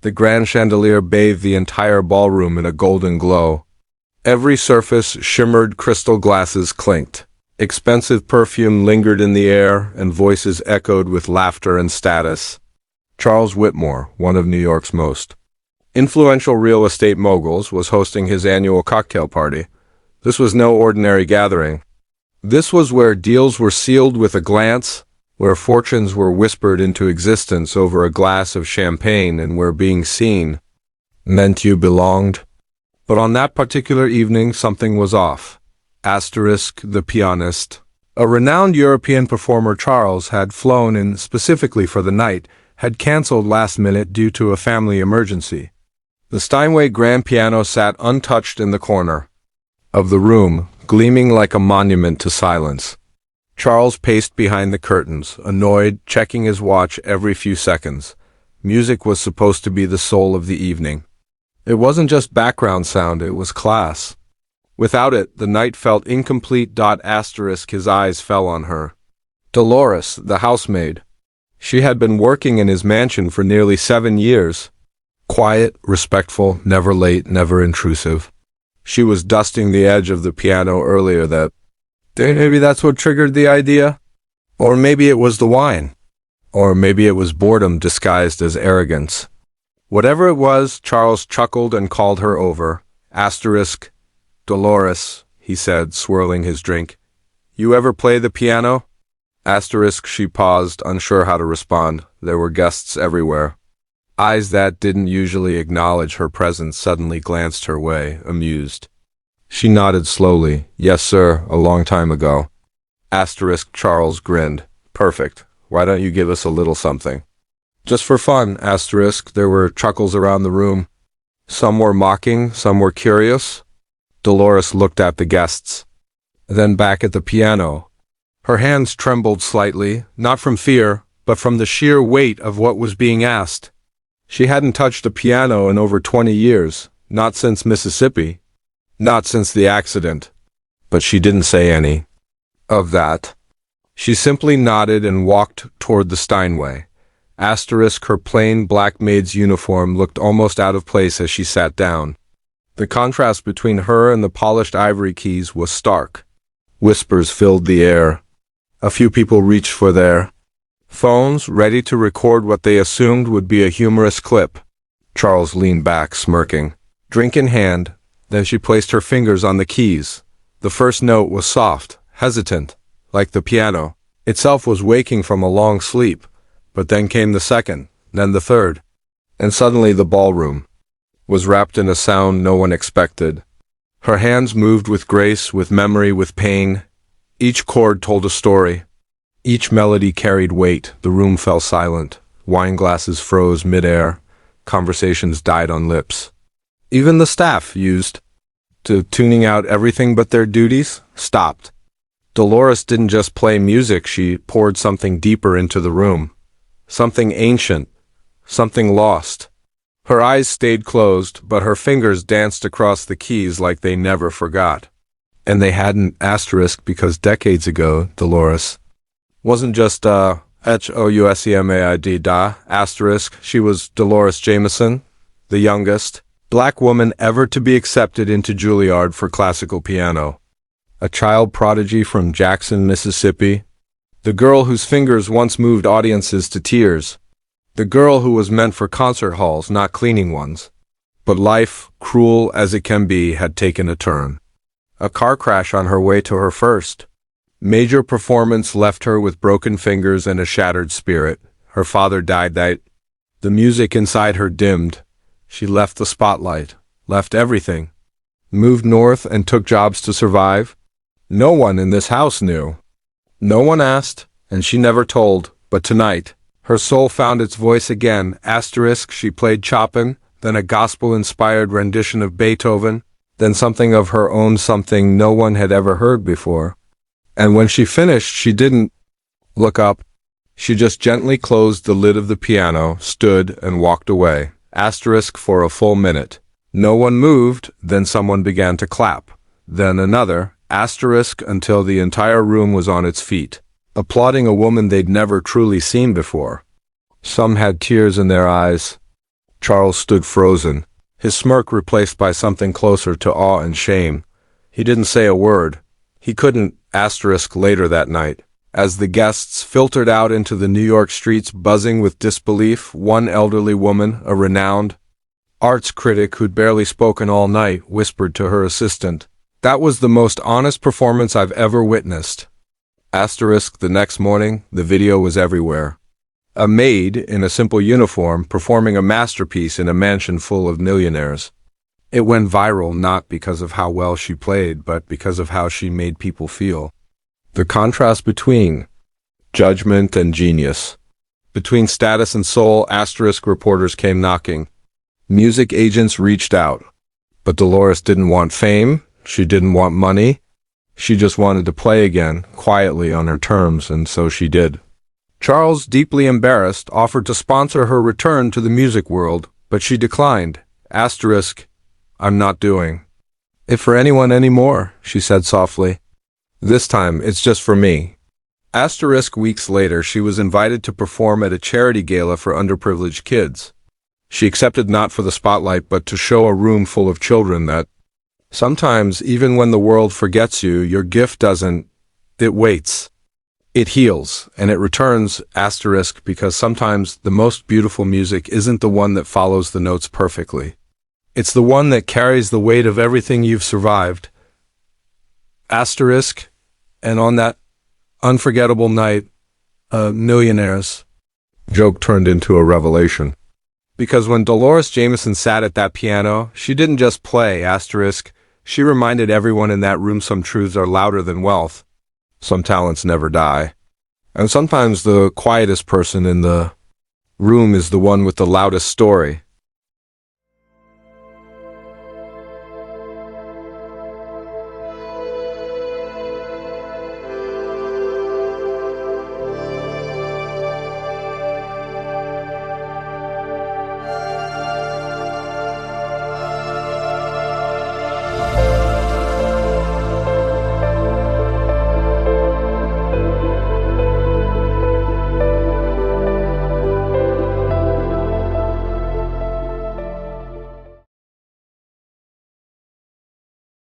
The grand chandelier bathed the entire ballroom in a golden glow. Every surface shimmered, crystal glasses clinked. Expensive perfume lingered in the air, and voices echoed with laughter and status. Charles Whitmore, one of New York's most influential real estate moguls, was hosting his annual cocktail party. This was no ordinary gathering. This was where deals were sealed with a glance, where fortunes were whispered into existence over a glass of champagne, and where being seen meant you belonged. But on that particular evening, something was off. Asterisk, the pianist, a renowned European performer Charles had flown in specifically for the night, had cancelled last minute due to a family emergency. The Steinway grand piano sat untouched in the corner of the room, gleaming like a monument to silence. Charles paced behind the curtains, annoyed, checking his watch every few seconds. Music was supposed to be the soul of the evening. It wasn't just background sound, it was class. Without it, the night felt incomplete. Asterisk, his eyes fell on her. Dolores, the housemaid. She had been working in his mansion for nearly 7 years. Quiet, respectful, never late, never intrusive. She was dusting the edge of the piano earlier that maybe that's what triggered the idea? Or maybe it was the wine. Or maybe it was boredom disguised as arrogance. Whatever it was, Charles chuckled and called her over. Asterisk, Dolores, he said, swirling his drink. You ever play the piano? Asterisk, she paused, unsure how to respond. There were guests everywhere. Eyes that didn't usually acknowledge her presence suddenly glanced her way, amused. She nodded slowly. Yes, sir, a long time ago. Asterisk, Charles grinned. Perfect. Why don't you give us a little something? Just for fun, asterisk. There were chuckles around the room. Some were mocking, some were curious. Dolores looked at the guests, then back at the piano. Her hands trembled slightly, not from fear, but from the sheer weight of what was being asked. She hadn't touched a piano in over 20 years, not since Mississippi. Not since the accident. But she didn't say any of that. She simply nodded and walked toward the Steinway. Asterisk, her plain black maid's uniform looked almost out of place as she sat down. The contrast between her and the polished ivory keys was stark. Whispers filled the air. A few people reached for their phones, ready to record what they assumed would be a humorous clip. Charles leaned back, smirking, drink in hand. Then she placed her fingers on the keys. The first note was soft, hesitant, like the piano itself was waking from a long sleep. But then came the second, then the third. And suddenly the ballroom was wrapped in a sound no one expected. Her hands moved with grace, with memory, with pain. Each chord told a story. Each melody carried weight. The room fell silent. Wine glasses froze mid-air. Conversations died on lips. Even the staff, used to tuning out everything but their duties, stopped. Dolores didn't just play music, she poured something deeper into the room. Something ancient, something lost. Her eyes stayed closed, but her fingers danced across the keys like they never forgot. And they hadn't, asterisk, because decades ago, Dolores wasn't just H-O-U-S-E-M-A-I-D, asterisk, she was Dolores Jameson, the youngest black woman ever to be accepted into Juilliard for classical piano. A child prodigy from Jackson, Mississippi. The girl whose fingers once moved audiences to tears. The girl who was meant for concert halls, not cleaning ones. But life, cruel as it can be, had taken a turn. A car crash on her way to her first major performance left her with broken fingers and a shattered spirit. Her father died that. The music inside her dimmed. She left the spotlight, left everything. Moved north and took jobs to survive. No one in this house knew. No one asked, and she never told. But tonight, her soul found its voice again. Asterisk, she played Chopin, then a gospel-inspired rendition of Beethoven, then something of her own, something no one had ever heard before. And when she finished, she didn't look up. She just gently closed the lid of the piano, stood, and walked away. Asterisk, for a full minute. No one moved, then someone began to clap. Then another, asterisk, until the entire room was on its feet, applauding a woman they'd never truly seen before. Some had tears in their eyes. Charles stood frozen, his smirk replaced by something closer to awe and shame. He didn't say a word. He couldn't. Later that night, as the guests filtered out into the New York streets buzzing with disbelief, one elderly woman, a renowned arts critic who'd barely spoken all night, whispered to her assistant, "That was the most honest performance I've ever witnessed." The next morning, the video was everywhere. A maid in a simple uniform performing a masterpiece in a mansion full of millionaires. It went viral not because of how well she played, but because of how she made people feel. The contrast between judgment and genius, between status and soul. Reporters came knocking. Music agents reached out. But Dolores didn't want fame. She didn't want money. She just wanted to play again, quietly on her terms, and so she did. Charles, deeply embarrassed, offered to sponsor her return to the music world, but she declined. "I'm not doing it for anyone anymore," she said softly. "This time, it's just for me." Weeks later, she was invited to perform at a charity gala for underprivileged kids. She accepted not for the spotlight, but to show a room full of children that sometimes, even when the world forgets you, your gift doesn't. It waits. It heals, and it returns, because sometimes the most beautiful music isn't the one that follows the notes perfectly. It's the one that carries the weight of everything you've survived. And on that unforgettable night, Millionaire's joke turned into a revelation. Because when Dolores Jameson sat at that piano, she didn't just play, she reminded everyone in that room some truths are louder than wealth. Some talents never die. And sometimes the quietest person in the room is the one with the loudest story.